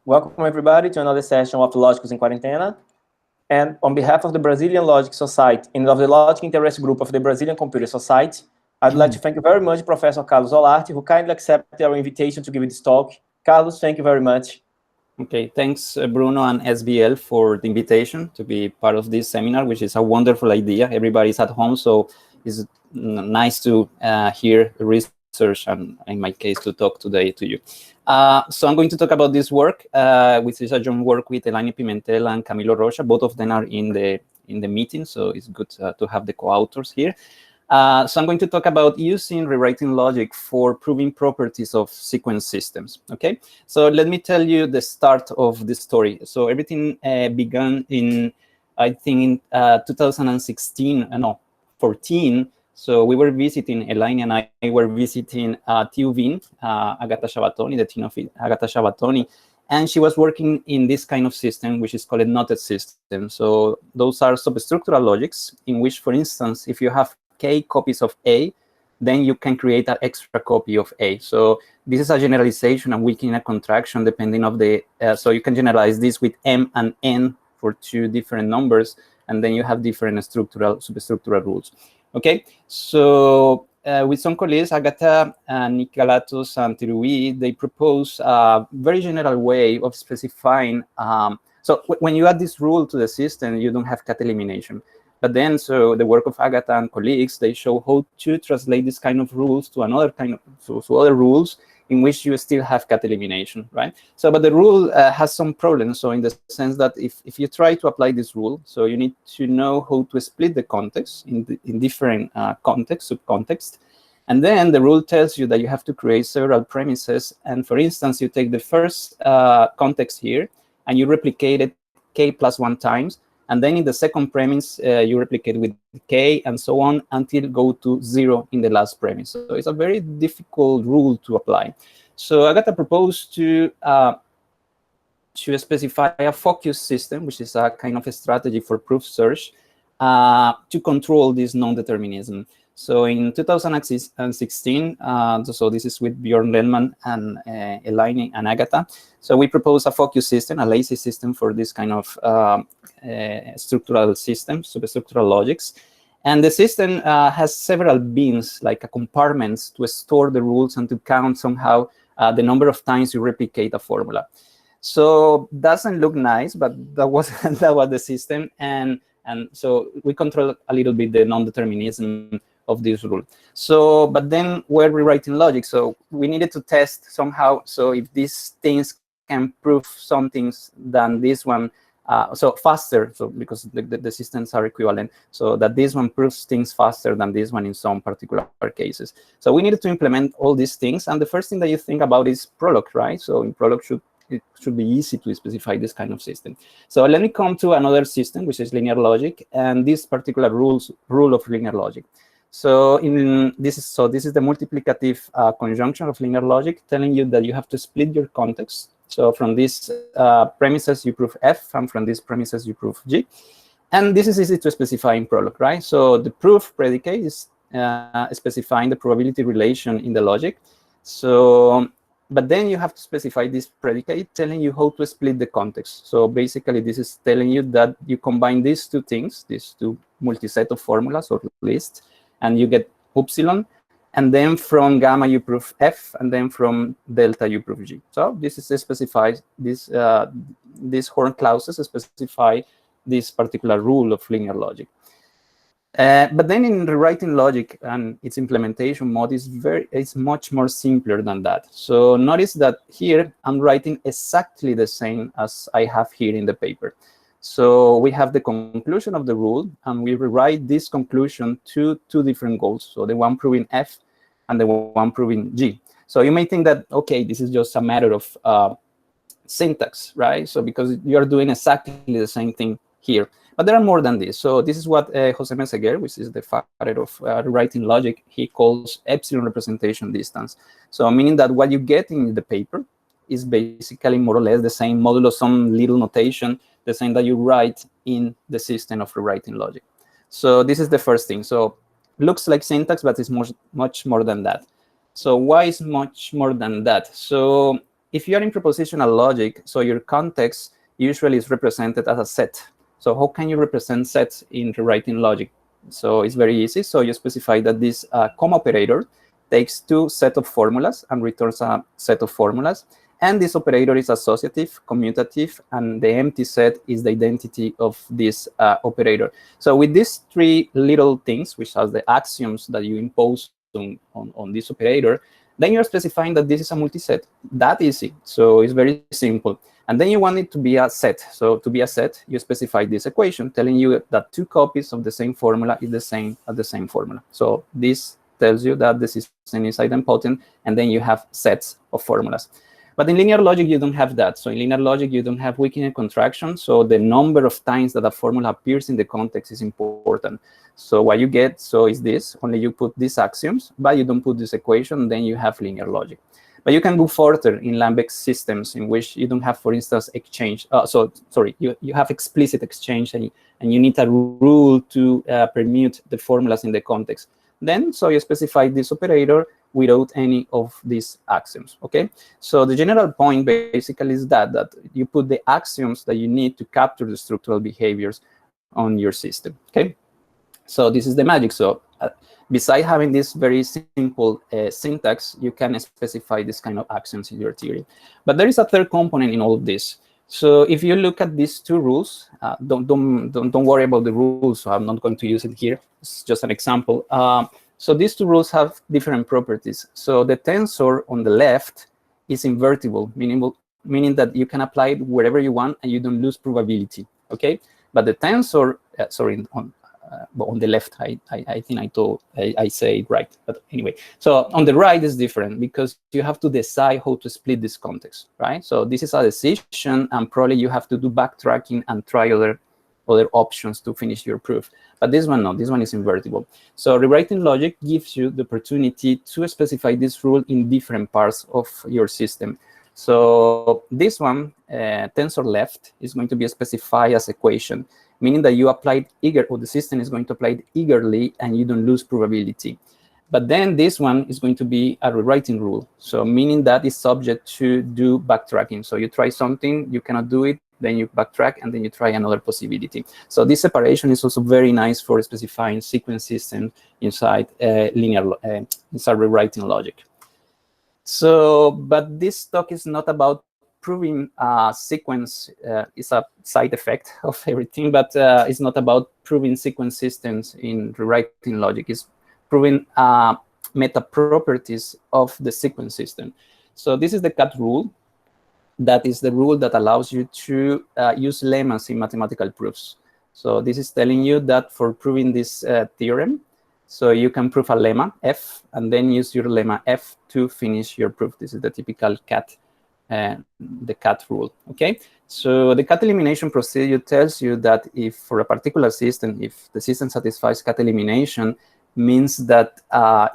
Welcome everybody to another session of Lógicos in Quarentena. And on behalf of the Brazilian Logic Society and of the Logic Interest Group of the Brazilian Computer Society, I'd like to thank you very much, Professor Carlos Olarte, who kindly accepted our invitation to give this talk. Carlos, thank you very much. Okay, thanks Bruno and SBL for the invitation to be part of this seminar, which is a wonderful idea. Everybody's at home, so it's nice to hear research and, in my case, to talk today to you. So I'm going to talk about this work, which is a joint work with Elaine Pimentel and Camilo Rocha. Both of them are in the meeting, so it's good to have the co-authors here. So I'm going to talk about using rewriting logic for proving properties of sequence systems, okay? So let me tell you the start of the story. So everything began in, I think, 14. So we were visiting, Elaine and I were visiting TUVIN, Agata Shabatoni, the team of Agata Shabatoni, and she was working in this kind of system, which is called a knotted system. So those are substructural logics in which, for instance, if you have K copies of A, then you can create an extra copy of A. So this is a generalization and weakening a contraction depending on the, so you can generalize this with M and N for two different numbers, and then you have different substructural rules. Okay, so with some colleagues, Agata, Nikolatos, and Tirui, they propose a very general way of specifying. So when you add this rule to the system, you don't have cut-elimination. But then, so the work of Agata and colleagues, they show how to translate this kind of rules to another kind of, so other rules in which you still have cut-elimination, right? So, but the rule has some problems. So in the sense that if you try to apply this rule, so you need to know how to split the context in different contexts, subcontexts. And then the rule tells you that you have to create several premises. And for instance, you take the first context here and you replicate it K plus 1 times. And then in the second premise, you replicate with K and so on until go to 0 in the last premise. So it's a very difficult rule to apply. So Agata proposed to specify a focus system, which is a kind of a strategy for proof search to control this non-determinism. So in 2016, so this is with Bjorn Lehmann and Elaine and Agata. So we propose a focus system, a lazy system for this kind of structural systems, substructural logics. And the system has several bins, like compartments, to store the rules and to count somehow the number of times you replicate a formula. So doesn't look nice, but that was that was the system. And so we control a little bit the non-determinism of this rule. So, but then we're rewriting logic. So we needed to test somehow. So if these things can prove some things than this one, so faster, so because the systems are equivalent, so that this one proves things faster than this one in some particular cases. So we needed to implement all these things. And the first thing that you think about is Prolog, right? So in Prolog it should be easy to specify this kind of system. So let me come to another system, which is linear logic, and this particular rule of linear logic. So this is the multiplicative conjunction of linear logic, telling you that you have to split your context. So from these premises you prove F, and from these premises you prove G. And this is easy to specify in Prolog, right? So the proof predicate is specifying the probability relation in the logic. So, but then you have to specify this predicate telling you how to split the context. So basically this is telling you that you combine these two things, these two multi-set of formulas or lists, and you get epsilon, and then from gamma you prove F, and then from delta you prove G. So this is specifies this these Horn clauses specify this particular rule of linear logic. But then in rewriting logic and its implementation mode is much more simpler than that. So notice that here I'm writing exactly the same as I have here in the paper. So we have the conclusion of the rule, and we rewrite this conclusion to two different goals. So the one proving F and the one proving G. So you may think that, okay, this is just a matter of syntax, right? So because you're doing exactly the same thing here. But there are more than this. So this is what José Meseguer, which is the father of rewriting logic, he calls epsilon representation distance. So meaning that what you get in the paper is basically more or less the same modulo some little notation, the same that you write in the system of rewriting logic. So this is the first thing. So looks like syntax, but it's much more than that. So why is much more than that? So if you are in propositional logic, so your context usually is represented as a set. So how can you represent sets in rewriting logic? So it's very easy. So you specify that this comma operator takes two sets of formulas and returns a set of formulas. And this operator is associative, commutative, and the empty set is the identity of this operator. So with these three little things, which are the axioms that you impose on this operator, then you're specifying that this is a multiset. That easy. So it's very simple. And then you want it to be a set. So to be a set, you specify this equation telling you that two copies of the same formula is the same as the same formula. So this tells you that the system is idempotent, and then you have sets of formulas. But in linear logic, you don't have that. So in linear logic, you don't have weakening contraction. So the number of times that a formula appears in the context is important. So what you get, so is this, only you put these axioms, but you don't put this equation, then you have linear logic. But you can go further in Lambeck systems in which you don't have, for instance, exchange. You have explicit exchange, and you need a rule to permute the formulas in the context. Then, so you specify this operator without any of these axioms, okay? So the general point basically is that you put the axioms that you need to capture the structural behaviors on your system, okay? So this is the magic. So besides having this very simple syntax, you can specify this kind of axioms in your theory. But there is a third component in all of this. So if you look at these two rules, don't worry about the rules. So I'm not going to use it here. It's just an example. So these two rules have different properties. So the tensor on the left is invertible, meaning that you can apply it wherever you want and you don't lose probability, okay? But the tensor, on the left, I think I say it right, but anyway. So on the right is different because you have to decide how to split this context, right? So this is a decision, and probably you have to do backtracking and try other options to finish your proof. But this one, no, this one is invertible. So rewriting logic gives you the opportunity to specify this rule in different parts of your system. So this one, tensor left, is going to be specified as equation, meaning that you applied the system is going to apply it eagerly and you don't lose probability. But then this one is going to be a rewriting rule. So meaning that it's subject to do backtracking. So you try something, you cannot do it, then you backtrack, and then you try another possibility. So this separation is also very nice for specifying sequence systems inside inside rewriting logic. So, but this talk is not about proving sequence. Is a side effect of everything, but it's not about proving sequence systems in rewriting logic. It's proving meta properties of the sequence system. So this is the cut rule. That is the rule that allows you to use lemmas in mathematical proofs. So this is telling you that for proving this theorem, so you can prove a lemma, F, and then use your lemma F to finish your proof. This is the typical the cut rule, okay? So the cut elimination procedure tells you that if for a particular system, if the system satisfies cut elimination, means that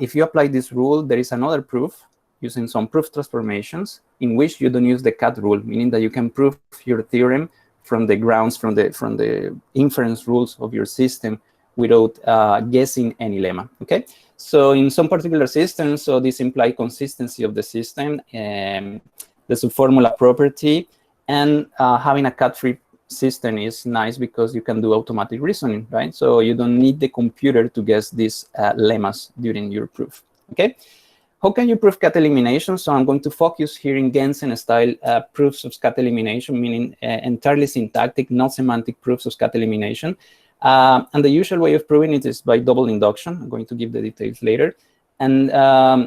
if you apply this rule, there is another proof using some proof transformations in which you don't use the cut rule, meaning that you can prove your theorem from the grounds, from the inference rules of your system without guessing any lemma, okay? So in some particular systems, so this implies consistency of the system, the subformula property, and having a cut-free system is nice because you can do automatic reasoning, right? So you don't need the computer to guess these lemmas during your proof, okay? How can you prove cut elimination? So I'm going to focus here in Gensen-style proofs of cut elimination, meaning entirely syntactic, not semantic proofs of cut elimination. And the usual way of proving it is by double induction. I'm going to give the details later. And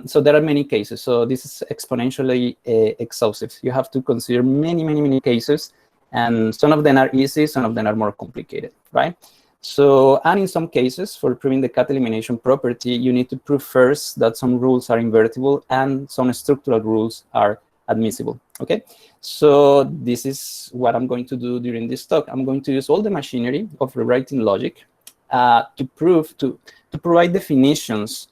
so there are many cases. So this is exponentially exhaustive. You have to consider many cases. And some of them are easy, some of them are more complicated, right? So, and in some cases, for proving the cut elimination property, you need to prove first that some rules are invertible and some structural rules are admissible, okay? So this is what I'm going to do during this talk. I'm going to use all the machinery of rewriting logic to provide definitions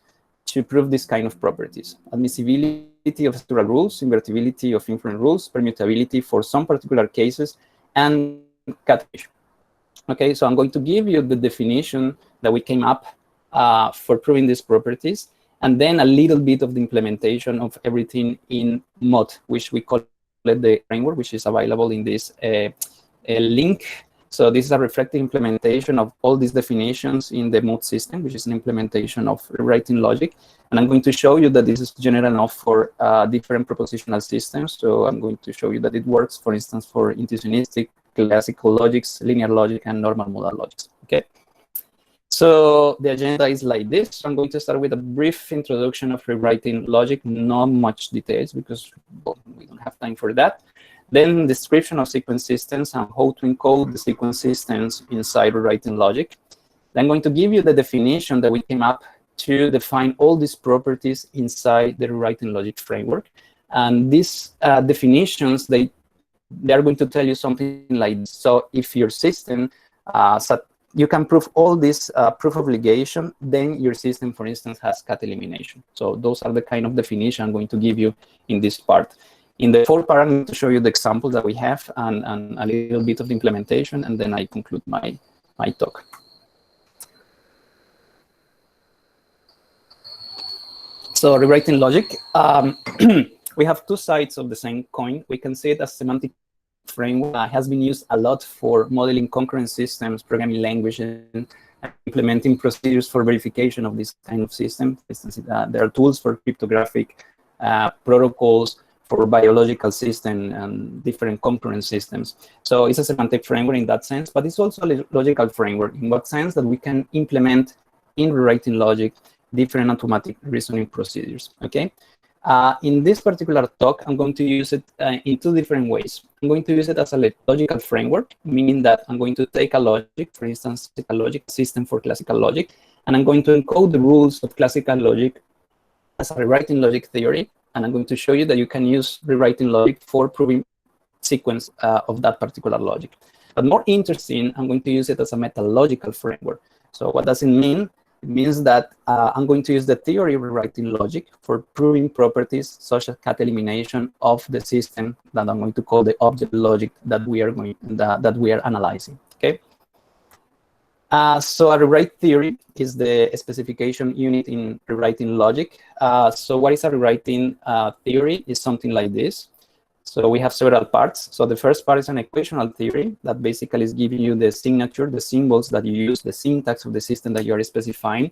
to prove this kind of properties. Admissibility of structural rules, invertibility of inference rules, permutability for some particular cases, and cut. Okay, so I'm going to give you the definition that we came up for proving these properties, and then a little bit of the implementation of everything in Maude, which we call the framework, which is available in this link. So this is a reflective implementation of all these definitions in the Maude system, which is an implementation of rewriting logic. And I'm going to show you that this is general enough for different propositional systems. So I'm going to show you that it works, for instance, for intuitionistic, classical logics, linear logic, and normal modal logics. Okay. So the agenda is like this. I'm going to start with a brief introduction of rewriting logic, not much details because we don't have time for that. Then description of sequence systems and how to encode the sequence systems inside rewriting logic. Then I'm going to give you the definition that we came up to define all these properties inside the rewriting logic framework. And these definitions, they are going to tell you something like this. So if your system, you can prove all this proof obligation, then your system, for instance, has cut-elimination. So those are the kind of definition I'm going to give you in this part. In the fourth part, I'm going to show you the example that we have and a little bit of the implementation, and then I conclude my talk. So rewriting logic, we have two sides of the same coin. We can see it as semantic framework has been used a lot for modeling concurrent systems, programming languages, and implementing procedures for verification of this kind of system. For instance, there are tools for cryptographic protocols, for biological system and different concurrent systems. So it's a semantic framework in that sense, but it's also a logical framework in what sense that we can implement in rewriting logic different automatic reasoning procedures, okay? In this particular talk, I'm going to use it in two different ways. I'm going to use it as a logical framework, meaning that I'm going to take a logic, for instance, a logic system for classical logic, and I'm going to encode the rules of classical logic as a rewriting logic theory. And I'm going to show you that you can use rewriting logic for proving sequence of that particular logic. But more interesting, I'm going to use it as a metalogical framework. So what does it mean? It means that I'm going to use the theory of rewriting logic for proving properties such as cut-elimination of the system that I'm going to call the object logic that we are analyzing. Okay. So a rewrite theory is the specification unit in rewriting logic. So what is a rewriting theory is something like this. So we have several parts. So the first part is an equational theory that basically is giving you the signature, the symbols that you use, the syntax of the system that you are specifying.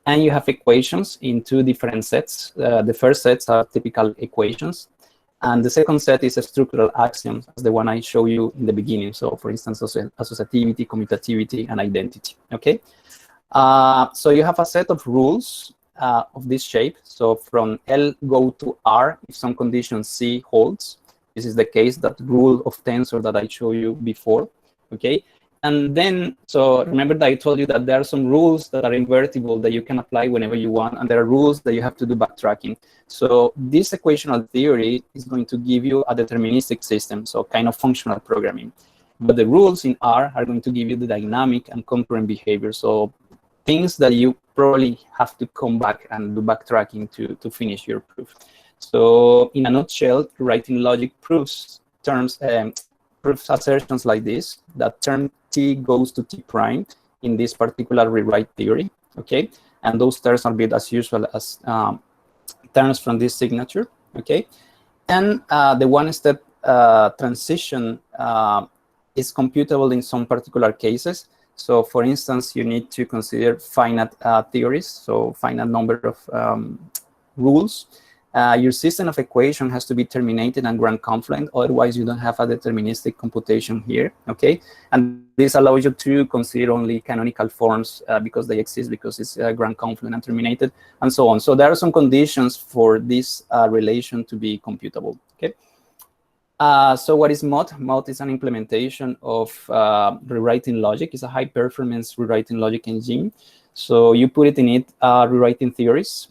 And you have equations in two different sets. The first sets are typical equations. And the second set is a structural axioms, as the one I show you in the beginning. So for instance, associativity, commutativity, and identity, okay? So you have a set of rules of this shape. So from L go to R, if some condition C holds. This is the case, that rule of tensor that I showed you before, okay? And then, so remember that I told you that there are some rules that are invertible that you can apply whenever you want, and there are rules that you have to do backtracking. So this equational theory is going to give you a deterministic system, so kind of functional programming. But the rules in R are going to give you the dynamic and concurrent behavior, so things that you probably have to come back and do backtracking to finish your proof. So in a nutshell, writing logic proves terms, proves assertions like this, that term T goes to T prime in this particular rewrite theory, okay? And those terms are built as usual as terms from this signature, okay? And the one-step transition is computable in some particular cases. So for instance, you need to consider finite theories, so finite number of rules. Your system of equation has to be terminated and ground confluent, otherwise you don't have a deterministic computation here, okay? And this allows you to consider only canonical forms because they exist, because it's ground confluent and terminated, and so on. So there are some conditions for this relation to be computable, okay? So what is Maude? Maude is an implementation of rewriting logic. It's a high-performance rewriting logic engine. So you put it in it rewriting theories,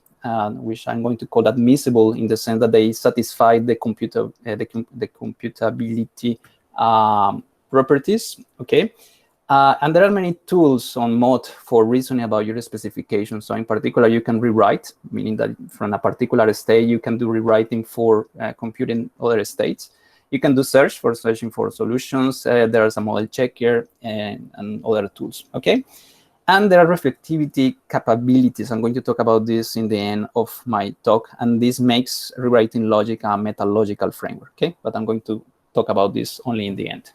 which I'm going to call admissible in the sense that they satisfy the computability properties, okay? And there are many tools on Maude for reasoning about your specification. So in particular, you can rewrite, meaning that from a particular state, you can do rewriting for computing other states. You can do search for searching for solutions. There's a model checker and other tools, okay? And there are reflectivity capabilities. I'm going to talk about this in the end of my talk, and this makes rewriting logic a metalogical framework, okay? But I'm going to talk about this only in the end.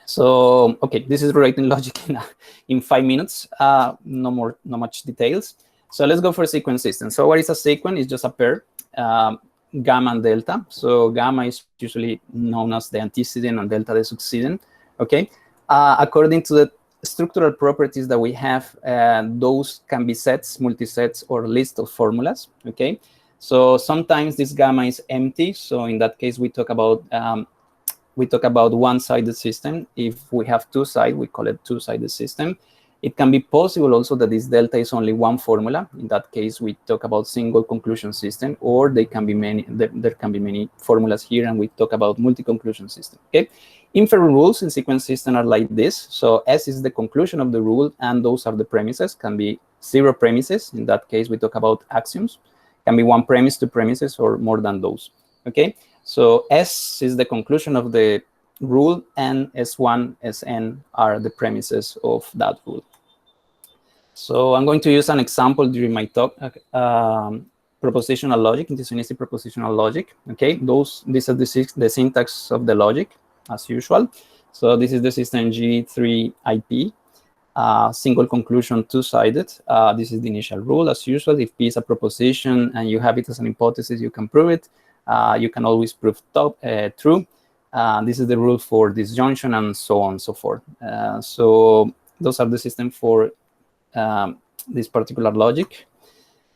So, okay, this is rewriting logic in 5 minutes. No much details. So let's go for a sequence system. So what is a sequence? It's just a pair, gamma and delta. So gamma is usually known as the antecedent and delta the succedent, okay? According to the structural properties that we have, those can be sets, multisets, or list of formulas, okay? So sometimes this gamma is empty. So in that case, we talk about one-sided system. If we have two sides, we call it two-sided system. It can be possible also that this delta is only one formula. In that case, we talk about single conclusion system, or they can be many. There can be many formulas here, and we talk about multi-conclusion system. Okay, inference rules in sequence system are like this. So S is the conclusion of the rule, and those are the premises. Can be 0 premises. In that case, we talk about axioms. Can be 1 premise, 2 premises, or more than those. Okay, so S is the conclusion of the rule, and S1, Sn are the premises of that rule. So I'm going to use an example during my talk, propositional logic, intuitionistic propositional logic. Okay, these are the syntax of the logic, as usual. So this is the system G3IP, single conclusion, two-sided. This is the initial rule, as usual. If P is a proposition and you have it as an hypothesis, you can prove it. You can always prove true. This is the rule for disjunction, and so on and so forth. So those are the system for this particular logic.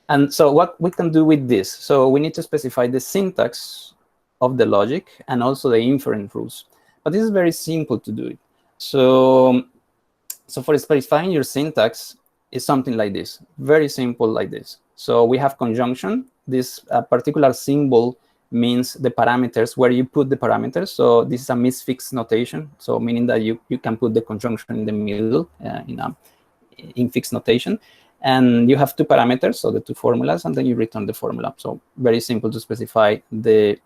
And so what we can do with this, so we need to specify the syntax of the logic and also the inference rules. But this is very simple to do it. So for specifying your syntax is something like this, very simple like this. So we have conjunction. This particular symbol means the parameters, where you put the parameters. So this is a misfix notation, so meaning that you can put the conjunction in the middle in fixed notation. And you have 2 parameters, so the 2 formulas, and then you return the formula. So very simple to specify the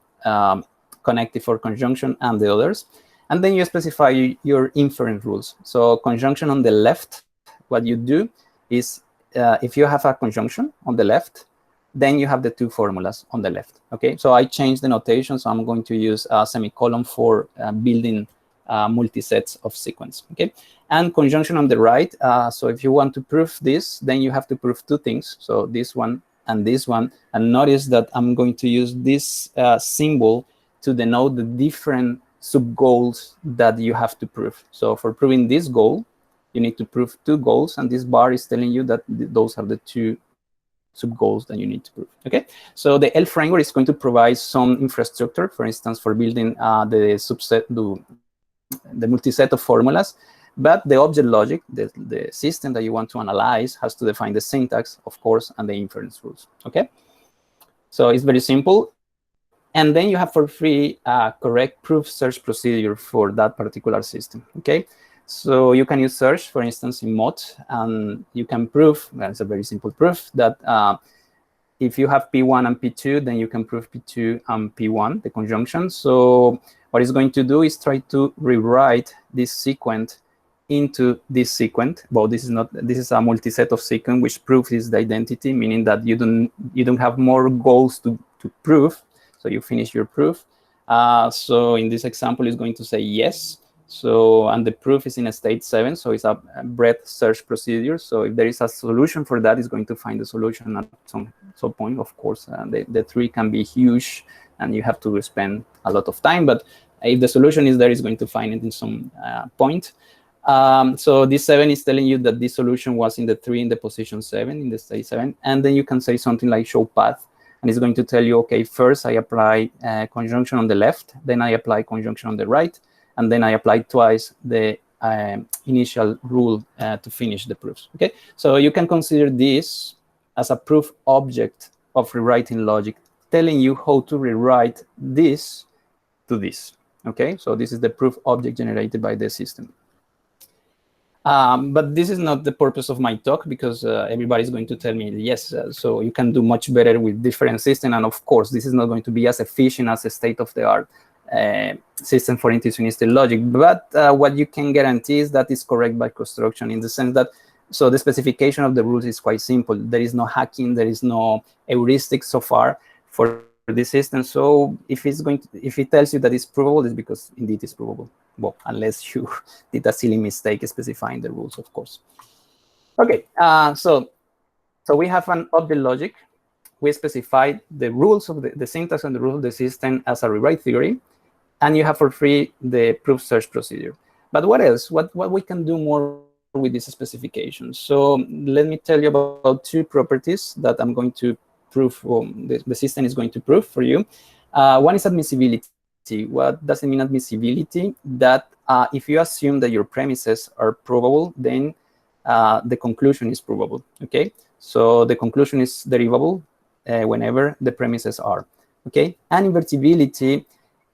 connective for conjunction and the others. And then you specify your inference rules. So conjunction on the left, what you do is if you have a conjunction on the left, then you have the 2 formulas on the left. Okay, so I changed the notation, so I'm going to use a semicolon for building multi-sets of sequence. Okay, and conjunction on the right. So if you want to prove this, then you have to prove 2 things. So this one and this one. And notice that I'm going to use this symbol to denote the different sub-goals that you have to prove. So for proving this goal, you need to prove 2 goals, and this bar is telling you that those are the 2 sub-goals that you need to prove. Okay, so the L framework is going to provide some infrastructure, for instance, for building the multi-set of formulas. But the object logic, the system that you want to analyze, has to define the syntax, of course, and the inference rules. Okay, so it's very simple. And then you have for free a correct proof search procedure for that particular system. Okay, so you can use search, for instance, in Maude, and you can prove, well, it's a very simple proof, that if you have P1 and P2, then you can prove P2 and P1, the conjunction. So what it's going to do is try to rewrite this sequent into this sequent. Well, this is a multi-set of sequent, which proves is the identity, meaning that you don't have more goals to prove. So you finish your proof. So in this example, it's going to say yes. So, and the proof is in a state 7, so it's a breadth search procedure. So if there is a solution for that, it's going to find the solution at some point, of course. The tree can be huge, and you have to spend a lot of time. But if the solution is there, it's going to find it in some point. So this 7 is telling you that this solution was in the 3 in the position 7, in the state 7. And then you can say something like show path. And it's going to tell you, okay, first I apply conjunction on the left, then I apply conjunction on the right, and then I apply twice the initial rule to finish the proofs. Okay, so you can consider this as a proof object of rewriting logic, telling you how to rewrite this to this. Okay, so this is the proof object generated by the system. But this is not the purpose of my talk, because everybody's going to tell me, yes, so you can do much better with different systems. And of course, this is not going to be as efficient as a state-of-the-art system for intuitionistic logic. But what you can guarantee is that it's correct by construction, in the sense that, so the specification of the rules is quite simple. There is no hacking, there is no heuristic so far for this system. So if it tells you that it's provable, it's because indeed it's provable. Well, unless you did a silly mistake specifying the rules, of course. Okay, so we have an object logic. We specified the rules of the syntax and the rules of the system as a rewrite theory, and you have for free the proof search procedure. But what else? What we can do more with this specification? So let me tell you about two properties that I'm going to prove, the system is going to prove for you. One is admissibility. What does it mean, admissibility? That if you assume that your premises are provable, then the conclusion is provable, okay? So the conclusion is derivable whenever the premises are, okay? And invertibility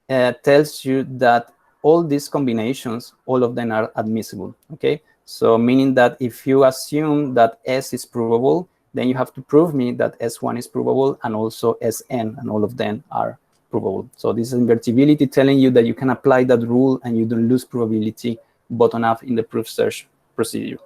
tells you that all these combinations, all of them are admissible, okay? So meaning that if you assume that S is provable, then you have to prove me that S1 is provable and also Sn, and all of them are provable. So this is invertibility telling you that you can apply that rule and you don't lose probability bottom up in the proof search procedure.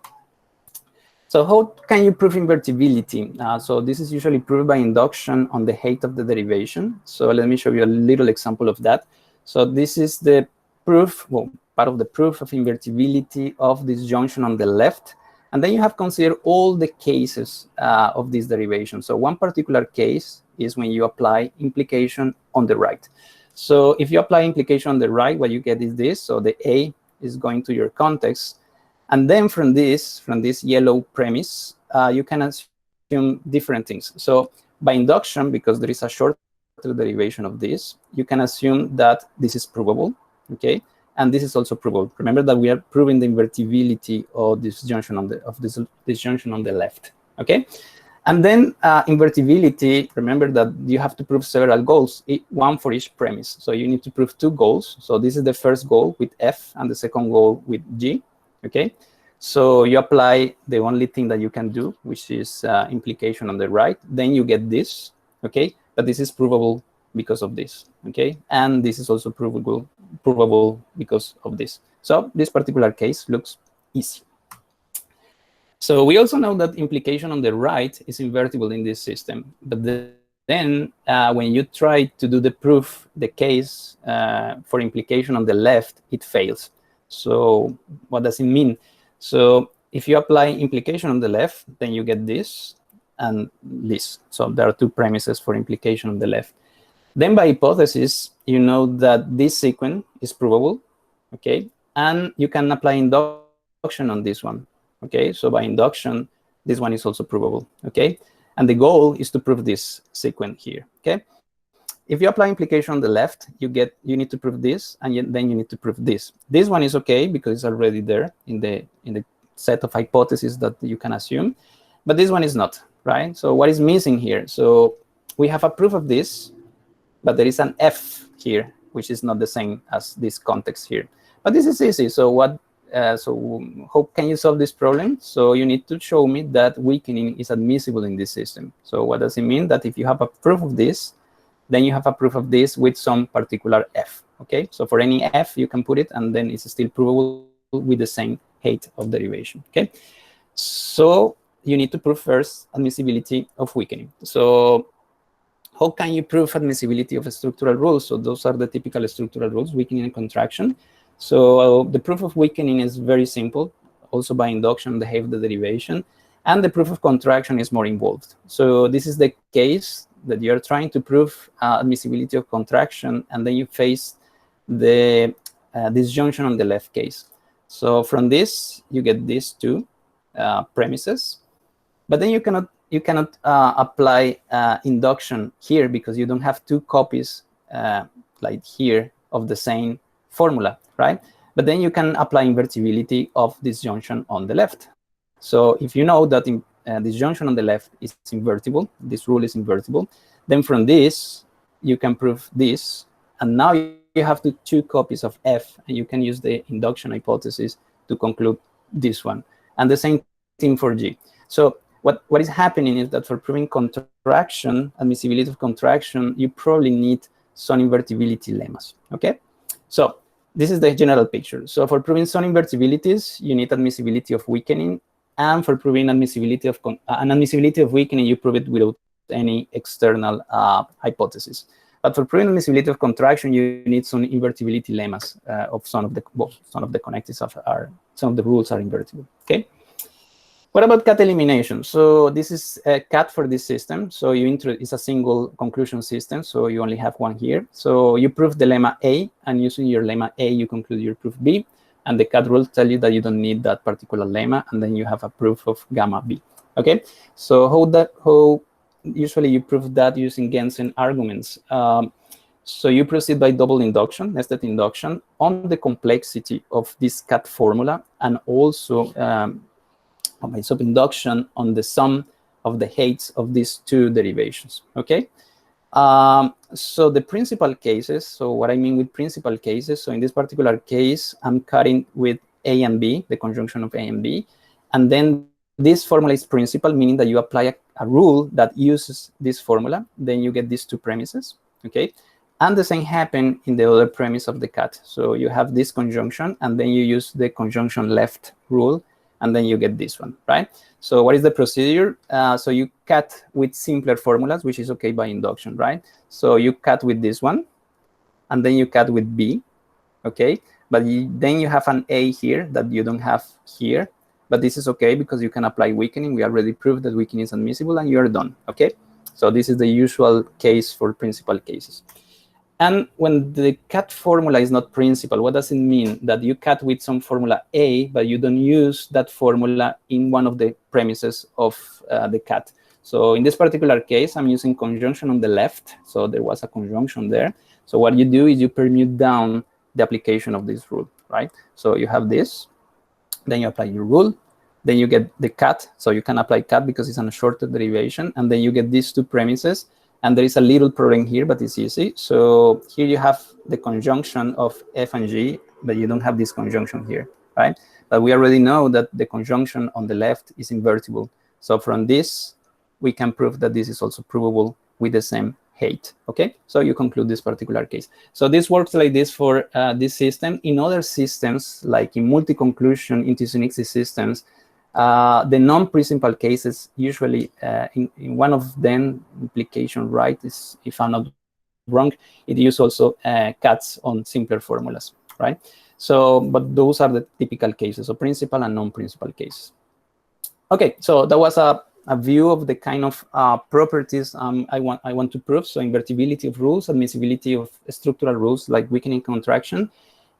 So how can you prove invertibility? So this is usually proved by induction on the height of the derivation. So let me show you a little example of that. So this is the proof, well, part of the proof of invertibility of this junction on the left. And then you have considered all the cases of this derivation. So one particular case is when you apply implication on the right. So if you apply implication on the right, what you get is this. So the A is going to your context. And then from this yellow premise, you can assume different things. So by induction, because there is a shorter derivation of this, you can assume that this is provable, okay? And this is also provable. Remember that we are proving the invertibility of this junction on this junction on the left, okay? And then invertibility, remember that you have to prove several goals, one for each premise. So you need to prove two goals. So this is the first goal with F and the second goal with G. Okay, so you apply the only thing that you can do, which is implication on the right. Then you get this, okay? But this is provable because of this, okay? And this is also provable because of this. So this particular case looks easy. So we also know that implication on the right is invertible in this system. But then when you try to do the proof, the case for implication on the left, it fails. So what does it mean? So if you apply implication on the left, then you get this and this. So there are two premises for implication on the left. Then by hypothesis, you know that this sequence is provable, okay? And you can apply induction on this one, okay? So by induction, this one is also provable, okay? And the goal is to prove this sequence here, okay? If you apply implication on the left, you need to prove this, and then you need to prove this. This one is okay because it's already there in the set of hypotheses that you can assume, but this one is not, right? So what is missing here? So we have a proof of this, but there is an F here, which is not the same as this context here. But this is easy. So how can you solve this problem? So you need to show me that weakening is admissible in this system. So what does it mean? That if you have a proof of this, then you have a proof of this with some particular F, okay? So for any F, you can put it, and then it's still provable with the same height of derivation, okay? So you need to prove first admissibility of weakening. So how can you prove admissibility of structural rules? So those are the typical structural rules, weakening and contraction. So the proof of weakening is very simple, also by induction, the height of the derivation, and the proof of contraction is more involved. So this is the case that you're trying to prove admissibility of contraction, and then you face the disjunction on the left case. So from this, you get these two premises, but then you cannot apply induction here because you don't have two copies like here of the same formula, right? But then you can apply invertibility of disjunction on the left. So if you know that disjunction on the left is invertible, this rule is invertible, then from this, you can prove this, and now you have two copies of F, and you can use the induction hypothesis to conclude this one. And the same thing for G. So what is happening is that for proving contraction, admissibility of contraction, you probably need some invertibility lemmas. Okay, so this is the general picture. So for proving some invertibilities, you need admissibility of weakening, and for proving admissibility of weakening, you prove it without any external hypothesis. But for proving admissibility of contraction, you need some invertibility lemmas of some of the connectives some of the rules are invertible. Okay. What about cut-elimination? So this is a cut for this system. So it's a single conclusion system. So you only have one here. So you prove the lemma A, and using your lemma A, you conclude your proof B. And the cut rules tell you that you don't need that particular lemma, and then you have a proof of gamma B. Okay. So how usually you prove that using Gensen arguments. So you proceed by double induction, nested induction, on the complexity of this cut formula, and also by subinduction on the sum of the heights of these two derivations. Okay. So the principal cases, so what I mean with principal cases, so in this particular case, I'm cutting with A and B, the conjunction of A and B, and then this formula is principal, meaning that you apply a rule that uses this formula, then you get these two premises. Okay. And the same happens in the other premise of the cut. So you have this conjunction, and then you use the conjunction left rule, and then you get this one, right? So what is the procedure? So you cut with simpler formulas, which is okay by induction, right? So you cut with this one, and then you cut with B, okay? But then you have an A here that you don't have here, but this is okay because you can apply weakening. We already proved that weakening is admissible, and you're done, okay? So this is the usual case for principal cases. And when the cut formula is not principal, what does it mean? That you cut with some formula A, but you don't use that formula in one of the premises of the cut. So in this particular case, I'm using conjunction on the left. So there was a conjunction there. So what you do is you permute down the application of this rule, right? So you have this, then you apply your rule, then you get the cut. So you can apply cut because it's on a shorter derivation, and then you get these two premises. And there is a little problem here, but it's easy. So here you have the conjunction of F and G, but you don't have this conjunction here, right? But we already know that the conjunction on the left is invertible. So from this, we can prove that this is also provable with the same height, okay? So you conclude this particular case. So this works like this for this system. In other systems, like in multi-conclusion intuitionistic systems, the non-principal cases, usually in one of them, implication right, is, if I'm not wrong, it uses also cuts on simpler formulas, right? So, but those are the typical cases, so principal and non-principal cases. Okay, so that was a view of the kind of properties I want to prove. So invertibility of rules, admissibility of structural rules like weakening contraction,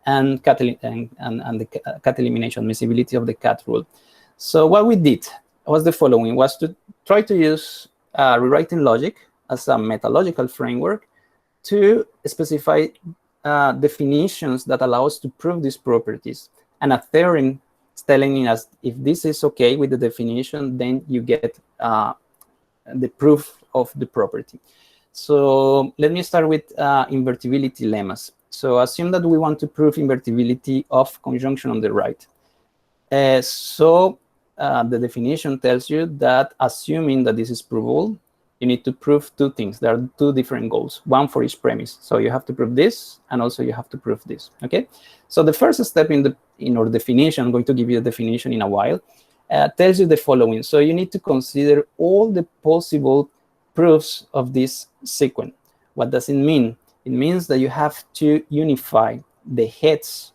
and the cut-elimination, admissibility of the cut rule. So what we did was the following, was to try to use rewriting logic as a metalogical framework to specify definitions that allow us to prove these properties. And a theorem telling us if this is okay with the definition, then you get the proof of the property. So let me start with invertibility lemmas. So assume that we want to prove invertibility of conjunction on the right. The definition tells you that assuming that this is provable, you need to prove two things. There are two different goals, one for each premise. So you have to prove this, and also you have to prove this, okay? So the first step in our definition, I'm going to give you a definition in a while, tells you the following. So you need to consider all the possible proofs of this sequence. What does it mean? It means that you have to unify the heads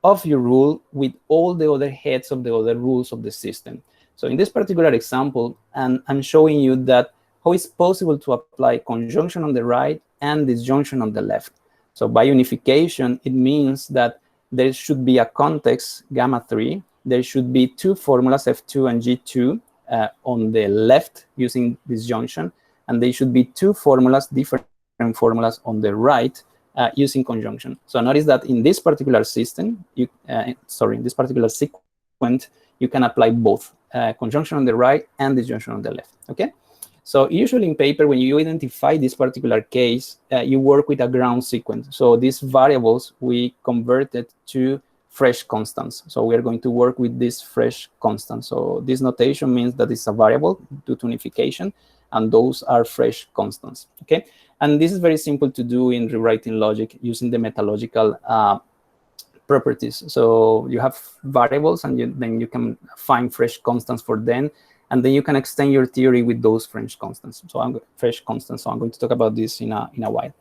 of your rule with all the other heads of the other rules of the system. So in this particular example, I'm showing you that how it's possible to apply conjunction on the right and disjunction on the left. So by unification, it means that there should be a context, gamma 3. There should be two formulas, F2 and G2, on the left using disjunction. And there should be two formulas, different formulas on the right, using conjunction. So notice that in this particular system, in this particular sequence, you can apply both conjunction on the right and disjunction on the left, okay? So usually in paper, when you identify this particular case, you work with a ground sequence. So these variables, we converted to fresh constants. So we are going to work with this fresh constant. So this notation means that it's a variable due to unification, and those are fresh constants, okay? And this is very simple to do in rewriting logic using the metalogical properties. So you have variables, and then you can find fresh constants for them, and then you can extend your theory with those fresh constants. So I'm going to talk about this in a while.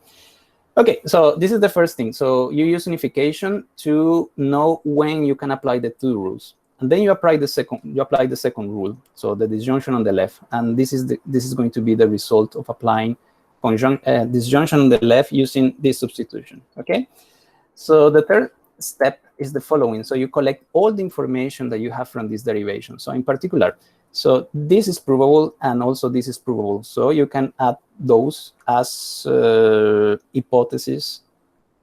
Okay, so this is the first thing. So you use unification to know when you can apply the two rules, and then you apply the second rule. So the disjunction on the left, and this is going to be the result of applying disjunction on the left using this substitution. Okay, so the third step is the following. So you collect all the information that you have from this derivation. So in particular, so this is provable, and also this is provable. So you can add those as hypotheses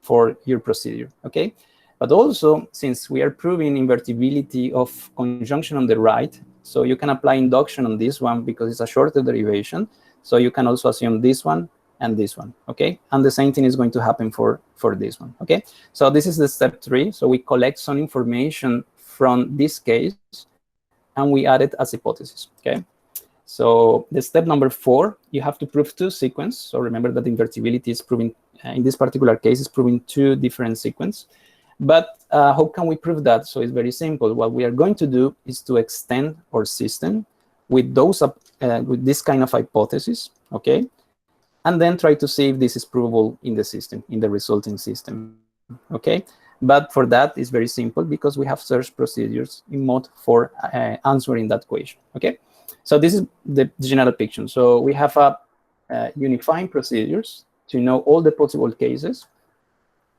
for your procedure, okay? But also, since we are proving invertibility of conjunction on the right, so you can apply induction on this one because it's a shorter derivation. So you can also assume this one and this one, okay? And the same thing is going to happen for this one, okay? So this is the step 3. So we collect some information from this case, and we add it as hypothesis, okay? So the step number 4, you have to prove 2 sequences. So remember that invertibility is proving, in this particular case, is proving 2 different sequences. But how can we prove that? So it's very simple. What we are going to do is to extend our system with those with this kind of hypothesis, okay? And then try to see if this is provable in the system, in the resulting system, okay? But for that, it's very simple because we have search procedures in Maude for answering that question, okay? So this is the general picture. So we have unifying procedures to know all the possible cases.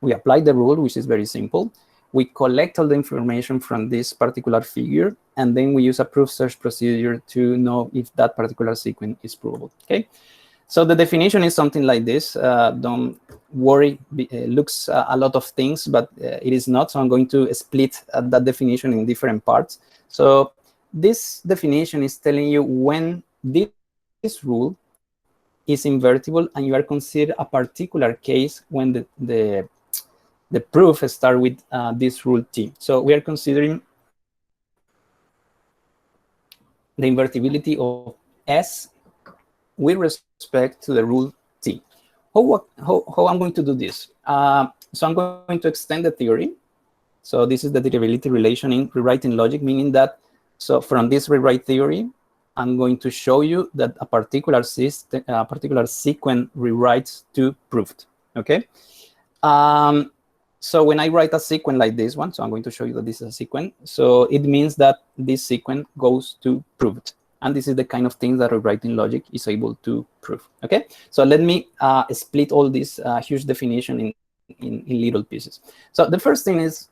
We apply the rule, which is very simple. We collect all the information from this particular figure, and then we use a proof search procedure to know if that particular sequence is provable, okay? So the definition is something like this. Don't worry, it looks a lot of things, but it is not. So I'm going to split that definition in different parts. So this definition is telling you when this rule is invertible, and you are considered a particular case when the proof starts with this rule T. So we are considering the invertibility of S with respect to the rule T. How I'm going to do this? So I'm going to extend the theory. So this is the derivability relation in rewriting logic, meaning that, so from this rewrite theory, I'm going to show you that a particular system, a particular sequence rewrites to proved, okay? So when I write a sequence like this one, so I'm going to show you that this is a sequence. So it means that this sequence goes to proved. And this is the kind of things that rewriting logic is able to prove, okay? So let me split all this huge definition in little pieces. So the first thing is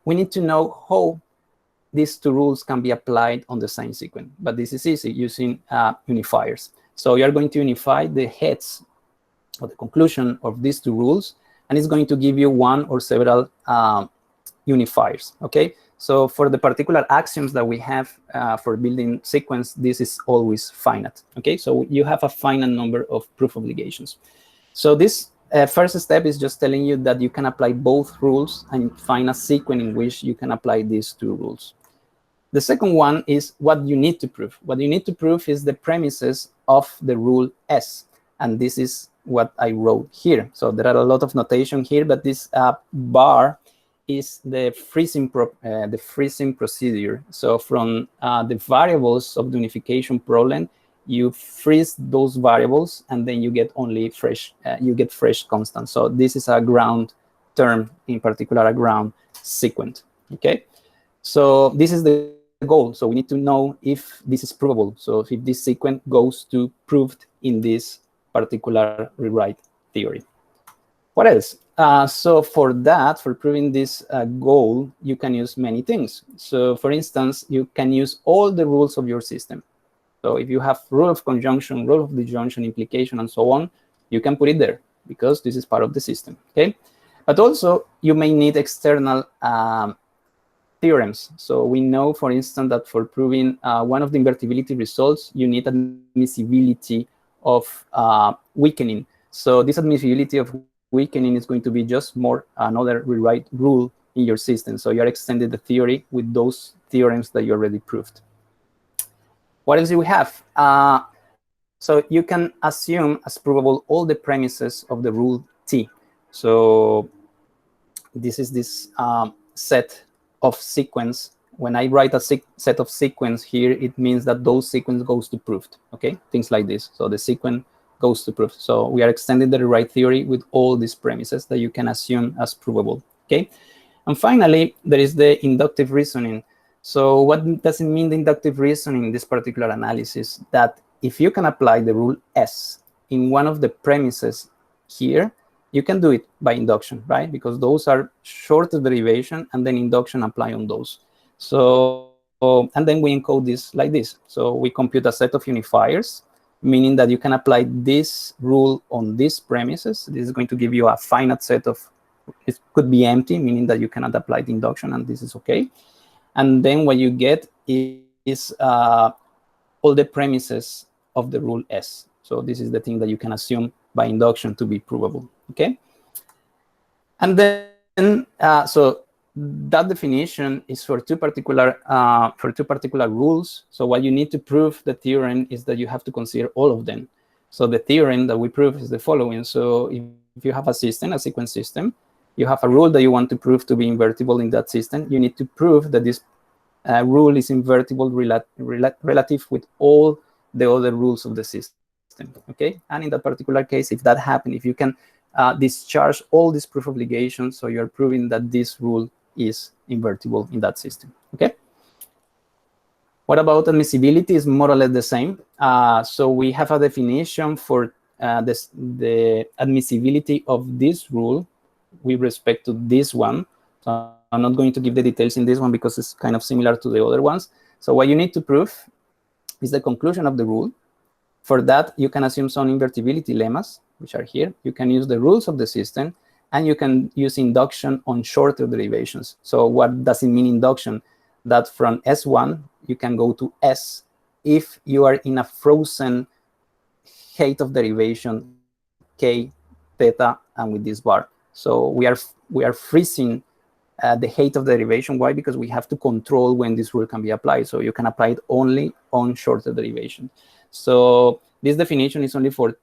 we need to know how these 2 rules can be applied on the same sequence. But this is easy using unifiers. So you are going to unify the heads or the conclusion of these 2 rules, and it's going to give you one or several unifiers, okay? So for the particular axioms that we have for building sequence, this is always finite, okay? So you have a finite number of proof obligations. So this first step is just telling you that you can apply both rules and find a sequence in which you can apply these 2 rules. The second one is what you need to prove. What you need to prove is the premises of the rule S, and this is what I wrote here. So there are a lot of notation here, but this bar is the freezing procedure. So from the variables of the unification problem, you freeze those variables, and then you get only fresh, fresh constants. So this is a ground term, in particular a ground sequence, okay? So this is the goal. So we need to know if this is provable. So if this sequence goes to proved in this particular rewrite theory. What else? So for that, for proving this goal, you can use many things. So for instance, you can use all the rules of your system. So if you have rule of conjunction, rule of disjunction, implication, and so on, you can put it there because this is part of the system, okay? But also, you may need external theorems. So we know, for instance, that for proving one of the invertibility results, you need admissibility of weakening. So this admissibility of weakening is going to be just more another rewrite rule in your system. So you're extending the theory with those theorems that you already proved. What else do we have? So you can assume as provable all the premises of the rule T. So this is this set of sequence. When I write a set of sequence here, it means that those sequence goes to proved, okay? Things like this. So the sequence goes to proved. So we are extending the rewrite theory with all these premises that you can assume as provable, okay? And finally, there is the inductive reasoning. So what does it mean, the inductive reasoning in this particular analysis? That if you can apply the rule S in one of the premises here, you can do it by induction, right? Because those are shorter derivation, and then induction apply on those. So, and then we encode this like this. So we compute a set of unifiers, meaning that you can apply this rule on these premises. This is going to give you a finite set of, it could be empty, meaning that you cannot apply the induction, and this is okay. And then what you get is all the premises of the rule S. So this is the thing that you can assume by induction to be provable, okay? And then, so that definition is for two particular rules. So what you need to prove the theorem is that you have to consider all of them. So the theorem that we prove is the following. So if you have a system, a sequence system, you have a rule that you want to prove to be invertible in that system, you need to prove that this rule is invertible relative with all the other rules of the system, okay? And in that particular case, if that happens, if you can discharge all these proof obligations, so you're proving that this rule is invertible in that system, okay? What about admissibility? Is more or less the same. So we have a definition for the admissibility of this rule with respect to this one. So I'm not going to give the details in this one because it's kind of similar to the other ones. So what you need to prove is the conclusion of the rule. For that, you can assume some invertibility lemmas, which are here. You can use the rules of the system, and you can use induction on shorter derivations. So what does it mean, induction? That from S1, you can go to S if you are in a frozen height of derivation, K, theta, and with this bar. So we are freezing the height of derivation. Why? Because we have to control when this rule can be applied. So you can apply it only on shorter derivation. So this definition is only for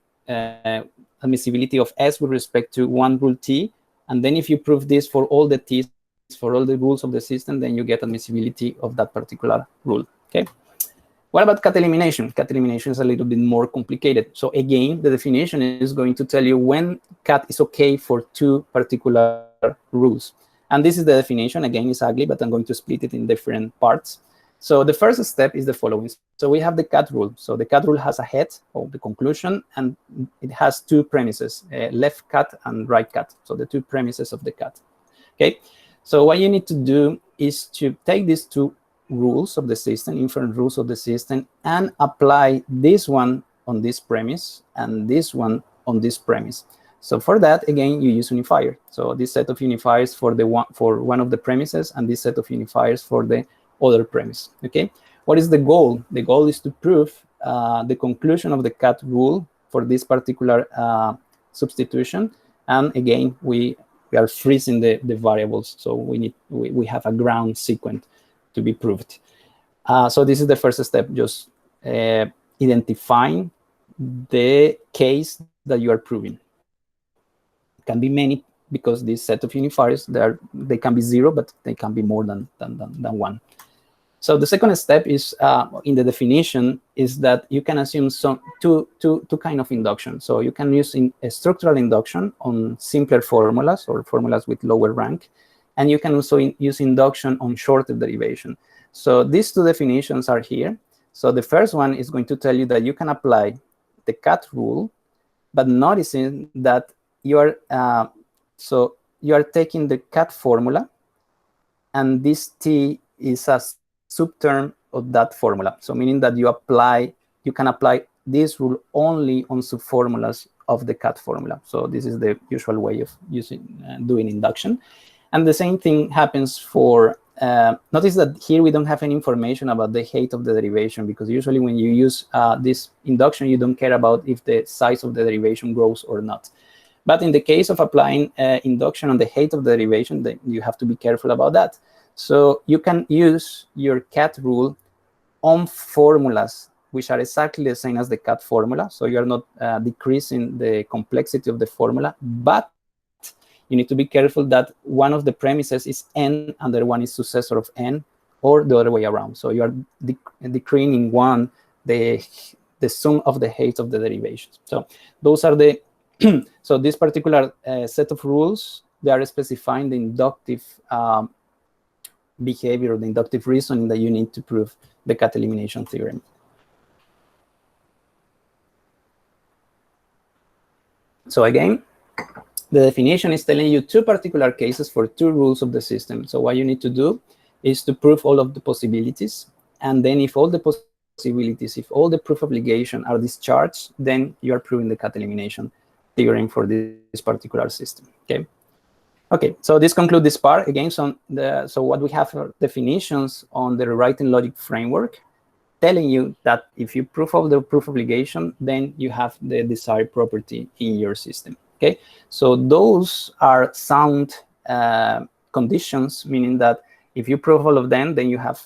admissibility of S with respect to one rule T. And then if you prove this for all the T's, for all the rules of the system, then you get admissibility of that particular rule, okay? What about cut-elimination? Cut-elimination is a little bit more complicated. So again, the definition is going to tell you when cut is okay for two particular rules. And this is the definition. Again, it's ugly, but I'm going to split it in different parts. So the first step is the following. So we have the cut rule. So the cut rule has a head, or the conclusion, and it has two premises, left cut and right cut. So the two premises of the cut, okay? So what you need to do is to take these two rules of the system, inference rules of the system, and apply this one on this premise and this one on this premise. So for that, again, you use unifier. So this set of unifiers for one of the premises, and this set of unifiers for the other premise, okay? What is the goal? The goal is to prove the conclusion of the cut rule for this particular substitution. And again, we are freezing the variables. So we have a ground sequence to be proved. So this is the first step, just identifying the case that you are proving. It can be many, because this set of unifiers, they can be zero, but they can be more than one. So the second step is in the definition is that you can assume two kind of induction. So you can use a structural induction on simpler formulas or formulas with lower rank, and you can also use induction on shorter derivation. So these two definitions are here. So the first one is going to tell you that you can apply the cut rule, but noticing that you are taking the cut formula, and this T is a subterm of that formula. So meaning that you can apply this rule only on subformulas of the cut formula. So this is the usual way of doing induction. And the same thing happens for, notice that here we don't have any information about the height of the derivation, because usually when you use this induction, you don't care about if the size of the derivation grows or not. But in the case of applying induction on the height of the derivation, then you have to be careful about that. So you can use your cut rule on formulas which are exactly the same as the cut formula. So you are not decreasing the complexity of the formula, but you need to be careful that one of the premises is n and the other one is successor of n, or the other way around. So you are decreasing in one the sum of the height of the derivations. So those are the so this particular set of rules, they are specifying the inductive behavior, the inductive reasoning that you need to prove the cut-elimination theorem. So again, the definition is telling you two particular cases for two rules of the system. So what you need to do is to prove all of the possibilities. And then if all the possibilities, if all the proof obligation are discharged, then you are proving the cut-elimination theorem for this particular system, okay? Okay, so this concludes this part. Again, so what we have are definitions on the rewriting logic framework telling you that if you prove all the proof obligation, then you have the desired property in your system, okay? So those are sound conditions, meaning that if you prove all of them, then you have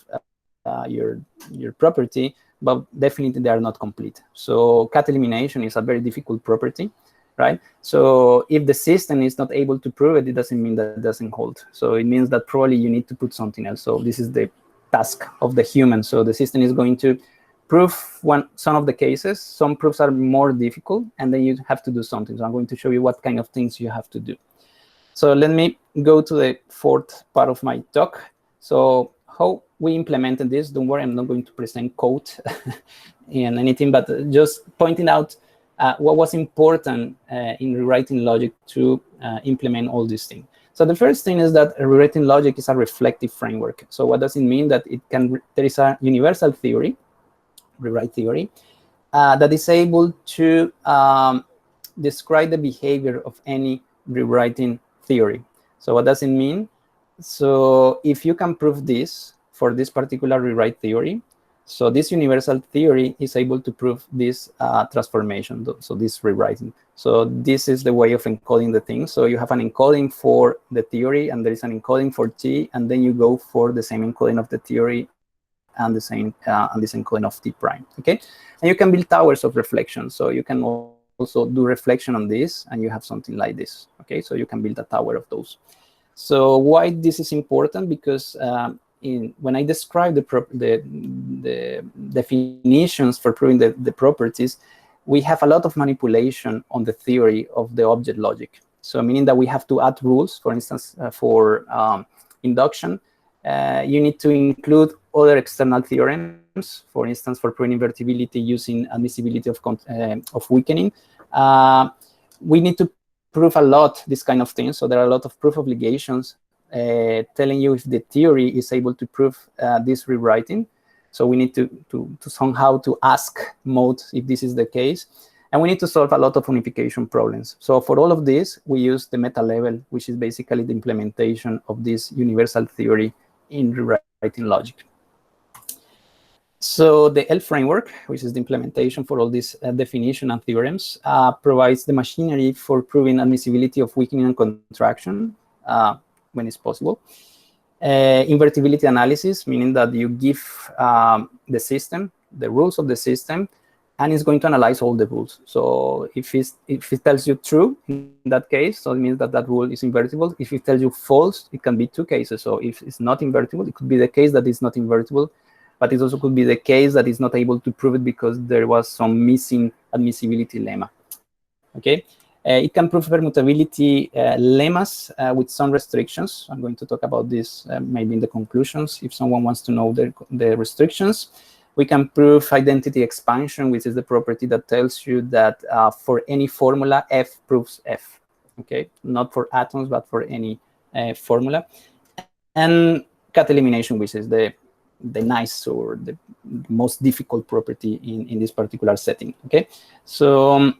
your property, but definitely they are not complete. So cut-elimination is a very difficult property, right? So if the system is not able to prove it, it doesn't mean that it doesn't hold. So it means that probably you need to put something else. So this is the task of the human. So the system is going to prove some of the cases. Some proofs are more difficult, and then you have to do something. So I'm going to show you what kind of things you have to do. So let me go to the fourth part of my talk. So how we implemented this, don't worry, I'm not going to present code and anything, but just pointing out what was important in rewriting logic to implement all these things. So the first thing is that rewriting logic is a reflective framework. So what does it mean? That it can, there is a universal theory, rewrite theory, that is able to describe the behavior of any rewriting theory. So what does it mean? So if you can prove this for this particular rewrite theory, so this universal theory is able to prove this transformation, so this rewriting. So this is the way of encoding the thing. So you have an encoding for the theory, and there is an encoding for T, and then you go for the same encoding of the theory and the same and this encoding of T prime, okay? And you can build towers of reflection. So you can also do reflection on this, and you have something like this, okay? So you can build a tower of those. So why this is important? Because when I describe the definitions for proving the properties, we have a lot of manipulation on the theory of the object logic. So meaning that we have to add rules. For instance, for induction, you need to include other external theorems. For instance, for proving invertibility using admissibility of weakening, we need to prove a lot this kind of things. So there are a lot of proof obligations telling you if the theory is able to prove this rewriting. So we need to somehow to ask Maude if this is the case. And we need to solve a lot of unification problems. So for all of this, we use the meta level, which is basically the implementation of this universal theory in rewriting logic. So the L framework, which is the implementation for all these definition and theorems, provides the machinery for proving admissibility of weakening and contraction when it's possible. Invertibility analysis, meaning that you give the system, the rules of the system, and it's going to analyze all the rules. So if it tells you true, in that case, so it means that that rule is invertible. If it tells you false, it can be two cases. So if it's not invertible, it could be the case that it's not invertible, but it also could be the case that it's not able to prove it because there was some missing admissibility lemma, okay? It can prove permutability lemmas with some restrictions. I'm going to talk about this maybe in the conclusions if someone wants to know the restrictions. We can prove identity expansion, which is the property that tells you that for any formula, F proves F, okay? Not for atoms, but for any formula. And cut-elimination, which is the nice or the most difficult property in this particular setting, okay? So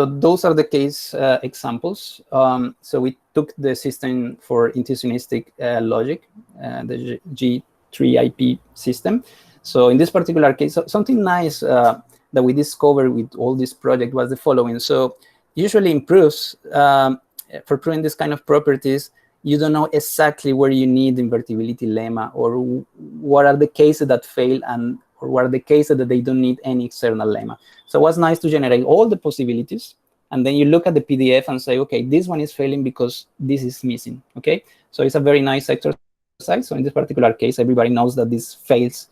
those are the case examples. So we took the system for intuitionistic logic, the G3IP system. So in this particular case, something nice that we discovered with all this project was the following. So usually in proofs, for proving this kind of properties, you don't know exactly where you need the invertibility lemma, or what are the cases that fail, and or what are the cases that they don't need any external lemma. So it was nice to generate all the possibilities, and then you look at the PDF and say, okay, this one is failing because this is missing, okay? So it's a very nice exercise. So in this particular case, everybody knows that this fails,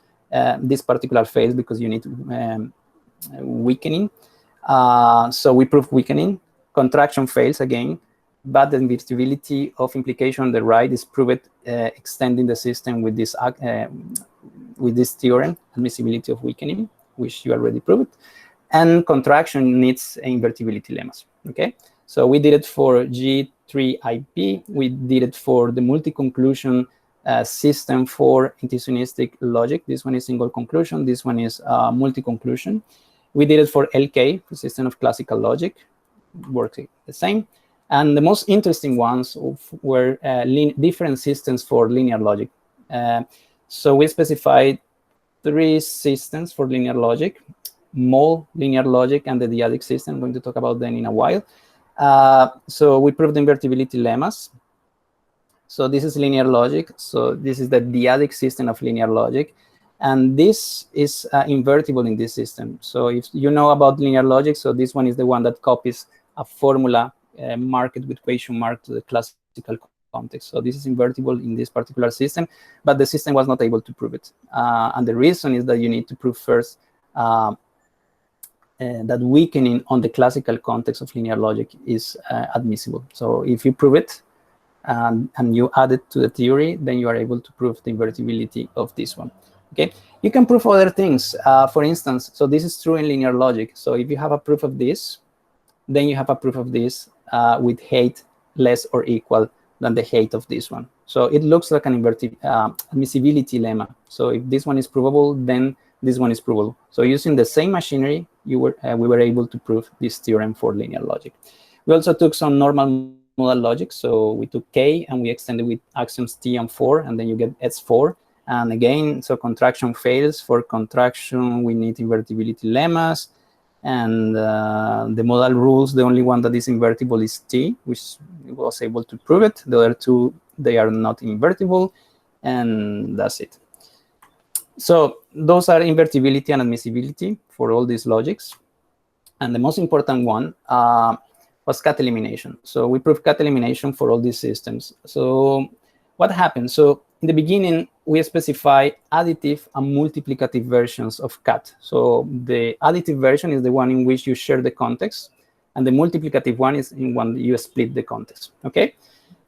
this particular fails because you need weakening. So we prove weakening. Contraction fails again, but the invertibility of implication on the right is proved extending the system with this theorem, admissibility of weakening, which you already proved. And contraction needs invertibility lemmas, okay? So we did it for G3IP. We did it for the multi-conclusion system for intuitionistic logic. This one is single conclusion. This one is multi-conclusion. We did it for LK, the system of classical logic. Works the same. And the most interesting ones were different systems for linear logic. So we specified 3 systems for linear logic: Maude linear logic and the dyadic system. I'm going to talk about them in a while. So we proved the invertibility lemmas. So this is linear logic. So this is the dyadic system of linear logic. And this is invertible in this system. So if you know about linear logic, so this one is the one that copies a formula marked with question mark to the classical context. So this is invertible in this particular system, but the system was not able to prove it. And the reason is that you need to prove first that weakening on the classical context of linear logic is admissible. So if you prove it and you add it to the theory, then you are able to prove the invertibility of this one. Okay, you can prove other things. For instance, so this is true in linear logic. So if you have a proof of this, then you have a proof of this with height less or equal than the height of this one. So it looks like an admissibility lemma. So if this one is provable, then this one is provable. So using the same machinery, we were able to prove this theorem for linear logic. We also took some normal modal logic. So we took K and we extended with axioms T and 4, and then you get S4. And again, so contraction fails. For contraction, we need invertibility lemmas. And the modal rules, the only one that is invertible is T, which was able to prove it. The other two, they are not invertible. And that's it. So those are invertibility and admissibility for all these logics. And the most important one was cut-elimination. So we proved cut-elimination for all these systems. So what happened? So in the beginning, we specify additive and multiplicative versions of cut. So the additive version is the one in which you share the context, and the multiplicative one is in one you split the context, okay?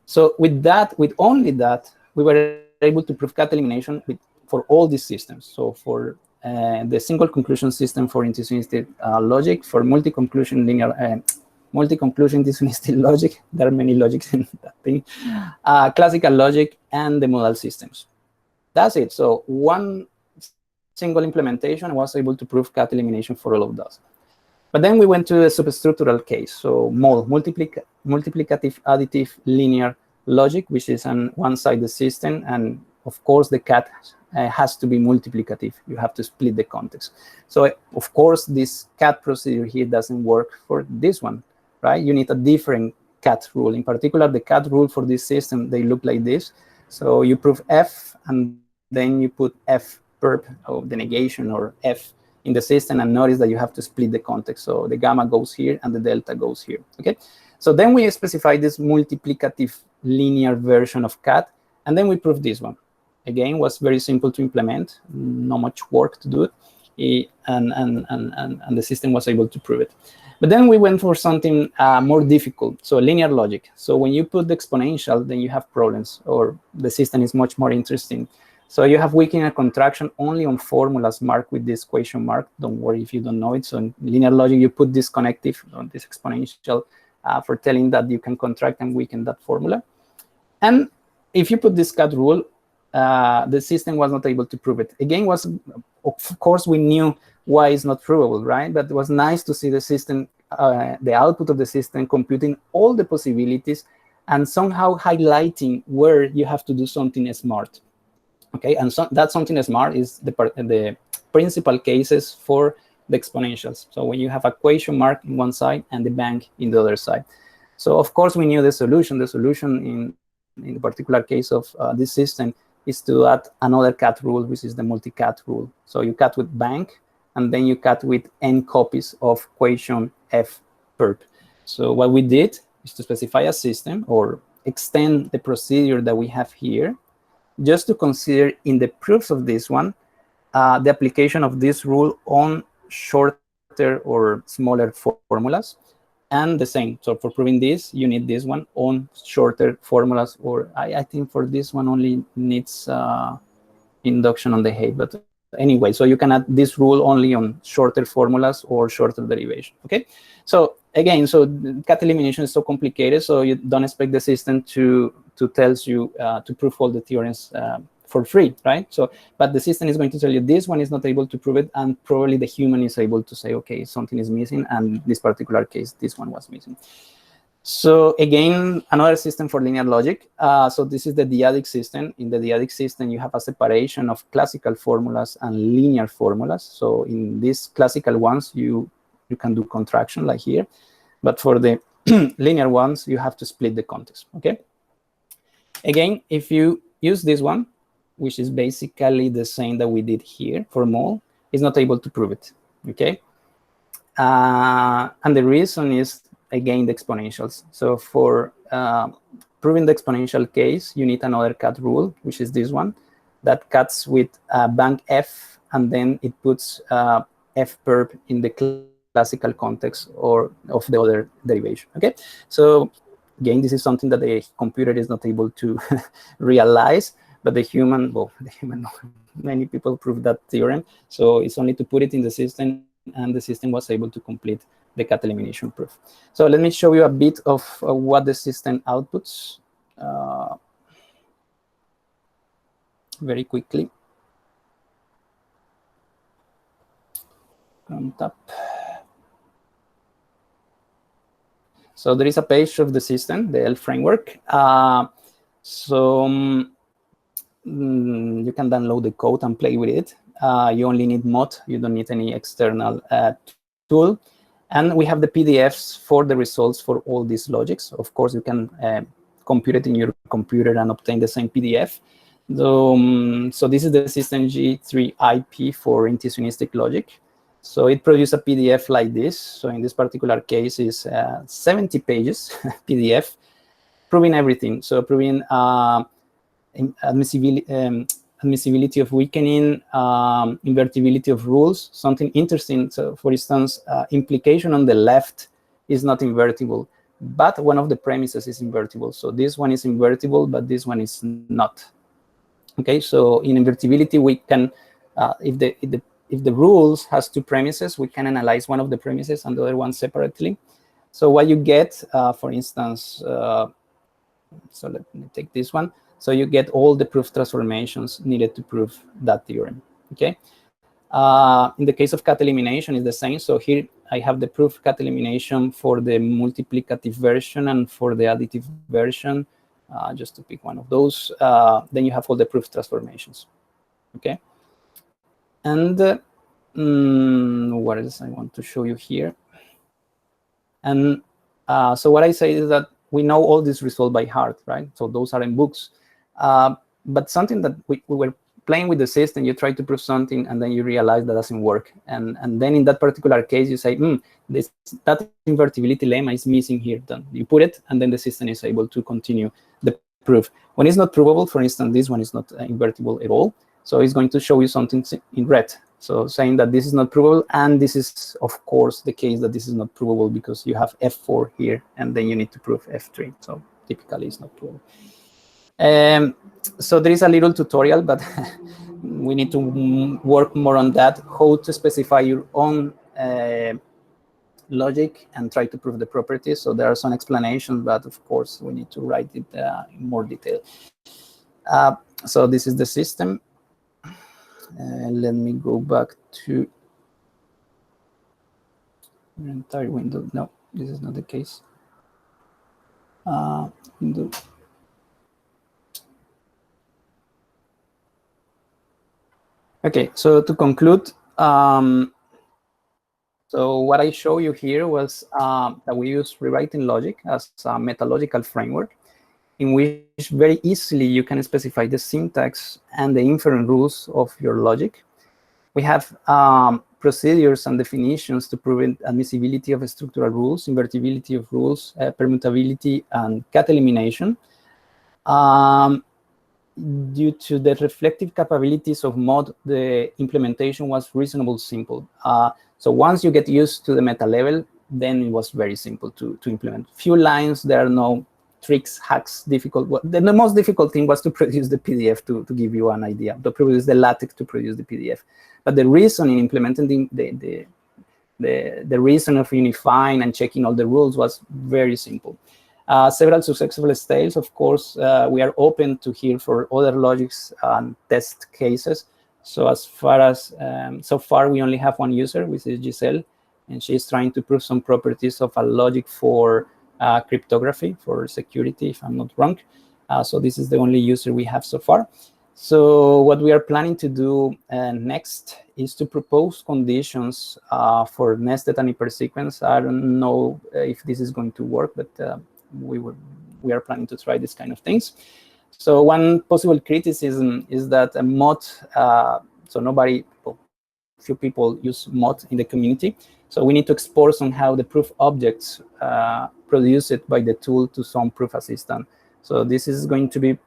So with that, with only that, we were able to prove cut-elimination for all these systems. So for the single conclusion system for intuitionistic logic, for multi-conclusion linear, multi-conclusion intuitionistic logic, there are many logics in that thing, classical logic, and the modal systems. That's it. So one single implementation was able to prove cut-elimination for all of those. But then we went to a substructural case. So Maude, multiplicative additive linear logic, which is on one-sided system. And of course, the cut has to be multiplicative. You have to split the context. So of course, this cut procedure here doesn't work for this one, right? You need a different cut rule. In particular, the cut rule for this system, they look like this. So you prove F, and then you put F perp, or the negation, or F in the system, and notice that you have to split the context. So the gamma goes here, and the delta goes here, okay? So then we specify this multiplicative linear version of cut, and then we prove this one. Again, was very simple to implement, not much work to do it, and the system was able to prove it. But then we went for something more difficult, so linear logic. So when you put the exponential, then you have problems, or the system is much more interesting. So you have weakening and contraction only on formulas marked with this question mark. Don't worry if you don't know it. So in linear logic, you put this connective on this exponential for telling that you can contract and weaken that formula. And if you put this cut rule, the system was not able to prove it. Again, of course, we knew why it's not provable, right? But it was nice to see the system, the output of the system computing all the possibilities and somehow highlighting where you have to do something smart. Okay, and so that something smart is the principal cases for the exponentials. So when you have a question mark in one side and the bank in the other side. So of course we knew the solution. The solution in the particular case of this system, is to add another cut rule, which is the multi-cut rule. So you cut with bank, and then you cut with n copies of equation f perp. So what we did is to specify a system or extend the procedure that we have here, just to consider in the proofs of this one, the application of this rule on shorter or smaller formulas. And the same, so for proving this, you need this one on shorter formulas, or I think for this one only needs induction on the height, but anyway, so you can add this rule only on shorter formulas or shorter derivation, okay? So again, so cut-elimination is so complicated, so you don't expect the system to tell you to prove all the theorems for free, right? So, but the system is going to tell you this one is not able to prove it, and probably the human is able to say, okay, something is missing, and this particular case, this one was missing. So again, another system for linear logic. So this is the dyadic system. In the dyadic system, you have a separation of classical formulas and linear formulas. So in these classical ones, you can do contraction like here, but for the linear ones, you have to split the context, okay? Again, if you use this one, which is basically the same that we did here for mole, is not able to prove it, okay? And the reason is, again, the exponentials. So for proving the exponential case, you need another cut rule, which is this one, that cuts with bank f, and then it puts f perp in the classical context or of the other derivation, okay? So again, this is something that the computer is not able to realize, but the human, well, many people prove that theorem. So it's only to put it in the system, and the system was able to complete the cut-elimination proof. So let me show you a bit of what the system outputs very quickly. On top. So there is a page of the system, the L framework. You can download the code and play with it. You only need mod. You don't need any external tool. And we have the PDFs for the results for all these logics. Of course, you can compute it in your computer and obtain the same PDF. So this is the system G3IP for intuitionistic logic. So it produced a PDF like this. So in this particular case, is 70 pages PDF, proving everything. So proving admissibility of weakening, invertibility of rules, something interesting. So for instance, implication on the left is not invertible, but one of the premises is invertible. So this one is invertible, but this one is not. Okay, so in invertibility, we can, if the rules has two premises, we can analyze one of the premises and the other one separately. So what you get, for instance, so let me take this one. So you get all the proof transformations needed to prove that theorem, okay? In the case of cut-elimination, it's the same. So here I have the proof cut-elimination for the multiplicative version and for the additive version, just to pick one of those. Then you have all the proof transformations, okay? And what else I want to show you here? And so what I say is that we know all this result by heart, right? So those are in books. But something that we were playing with the system, you try to prove something, and then you realize that doesn't work. And then in that particular case, you say, that invertibility lemma is missing here. Then you put it, and then the system is able to continue the proof. When it's not provable, for instance, this one is not invertible at all. So it's going to show you something in red. So saying that this is not provable, and this is, of course, the case that this is not provable because you have F4 here, and then you need to prove F3. So typically, it's not provable. So there is a little tutorial, but we need to work more on that, how to specify your own logic and try to prove the properties. So there are some explanations, but of course, we need to write it in more detail. So this is the system. Let me go back to the entire window. No, this is not the case. Window. Okay, so to conclude, so what I show you here was that we use rewriting logic as a metalogical framework. in which very easily you can specify the syntax and the inference rules of your logic. We have procedures and definitions to prevent admissibility of structural rules, invertibility of rules, permutability, and cut-elimination. Due to the reflective capabilities of Maude, the implementation was reasonably simple. So once you get used to the meta level, then it was very simple to implement. Few lines, there are no tricks, hacks, difficult. The most difficult thing was to produce the PDF to give you an idea, to produce the LaTeX to produce the PDF. But the reason in implementing the reason of unifying and checking all the rules was very simple. Several successful states, of course, we are open to hear for other logics and test cases. So as far as, so far we only have one user, which is Giselle, and she's trying to prove some properties of a logic for cryptography, for security, if I'm not wrong. So this is the only user we have so far. So what we are planning to do next is to propose conditions for nested and hyper sequence. I don't know if this is going to work, but we are planning to try this kind of things. So one possible criticism is that a mod, so few people use mod in the community. So we need to export somehow the proof objects produced by the tool to some proof assistant. So this is going to be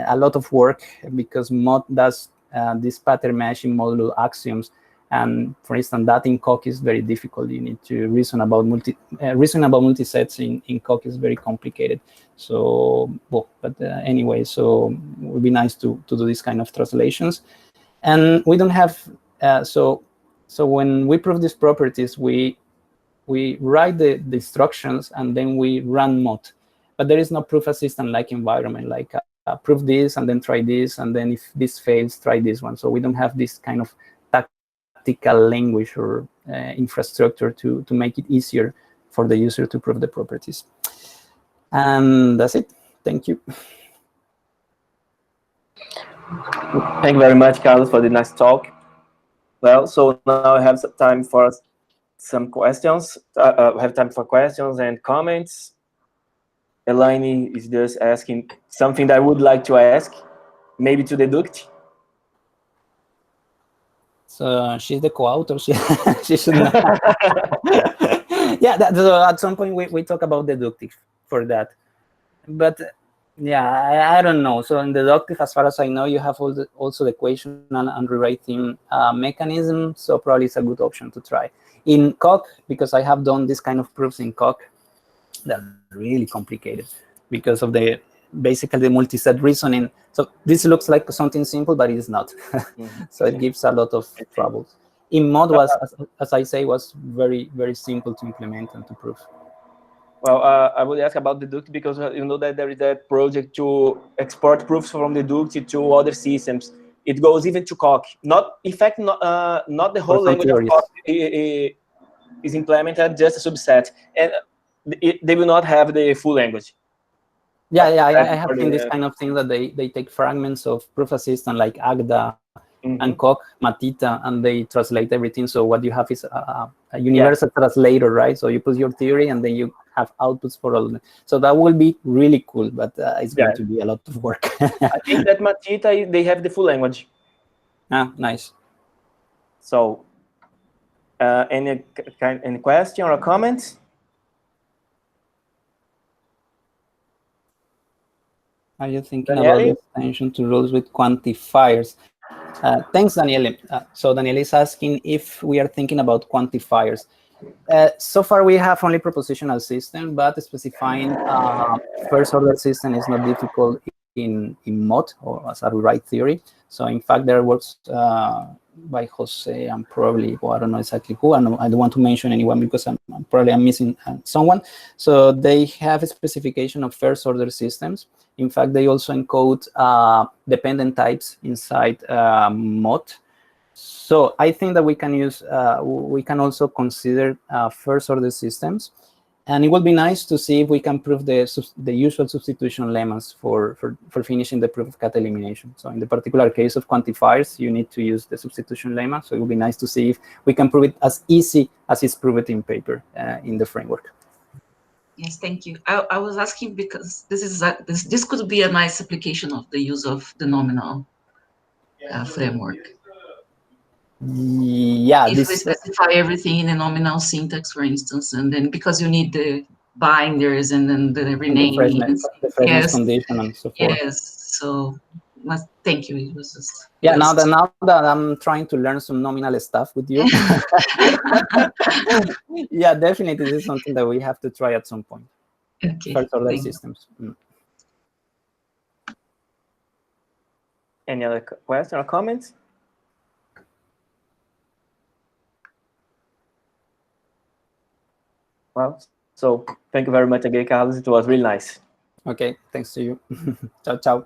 a lot of work because mod does this pattern matching modular axioms. And for instance, that in Coq is very difficult. You need to reason about multi-sets in Coq is very complicated. So, anyway, so it would be nice to do this kind of translations. And we don't have, so when we prove these properties, we write the instructions and then we run mod. But there is no proof assistant-like environment, like prove this and then try this, and then if this fails, try this one. So we don't have this kind of tactical language or infrastructure to make it easier for the user to prove the properties. And that's it. Thank you. Thank you very much, Carlos, for the nice talk. Well, so now I have some time for some questions. We have time for questions and comments. Elaine is just asking something that I would like to ask, maybe to deduct. So she's the co-author. She should know. Yeah, so at some point we talk about deductive for that. But yeah, I don't know. So in deductive, as far as I know, you have also the equational and rewriting mechanism. So probably it's a good option to try. In Coq, because I have done this kind of proofs in Coq, they're really complicated because of basically the multi-set reasoning. So this looks like something simple, but it is not. So it gives a lot of troubles. In Maude was, as I say, was very, very simple to implement and to prove. Well, I would ask about deduct because you know that there is a project to export proofs from deduct to other systems. It goes even to Coq. Not, in fact, not the whole language of Coq is implemented, just a subset, and they will not have the full language. Yeah, I have seen this kind of thing that they take fragments of proof assistant like Agda and Coq, Matita, and they translate everything. So what you have is a universal translator, right? So you put your theory and then you have outputs for all of them. So that will be really cool, but it's going to be a lot of work. I think that Matita, they have the full language. Ah, nice. So any question or comments? Are you thinking about the extension to rules with quantifiers? Thanks, Daniele. So Daniele is asking if we are thinking about quantifiers. So far, we have only propositional system, but specifying first-order system is not difficult in Maude or as a rewrite theory. So in fact, there are works by Jose and probably, well, I don't know exactly who, and I don't want to mention anyone because I'm missing someone. So they have a specification of first-order systems. In fact, they also encode dependent types inside Maude. So I think that we can use, we can also consider first-order systems. And it would be nice to see if we can prove the usual substitution lemmas for finishing the proof of cut-elimination. So in the particular case of quantifiers, you need to use the substitution lemma. So it would be nice to see if we can prove it as easy as it's proved in paper in the framework. Yes, thank you. I was asking because this could be a nice application of the use of the nominal framework. Yeah, if we specify everything in a nominal syntax, for instance, and then because you need the binders and then the renaming, the freshness condition and so forth. Yes, so thank you. It was just now that I'm trying to learn some nominal stuff with you. Yeah, definitely this is something that we have to try at some point. Okay. First order systems. Any other question or comments? Well, so thank you very much again, Carlos. It was really nice. Okay, thanks to you. Ciao, ciao.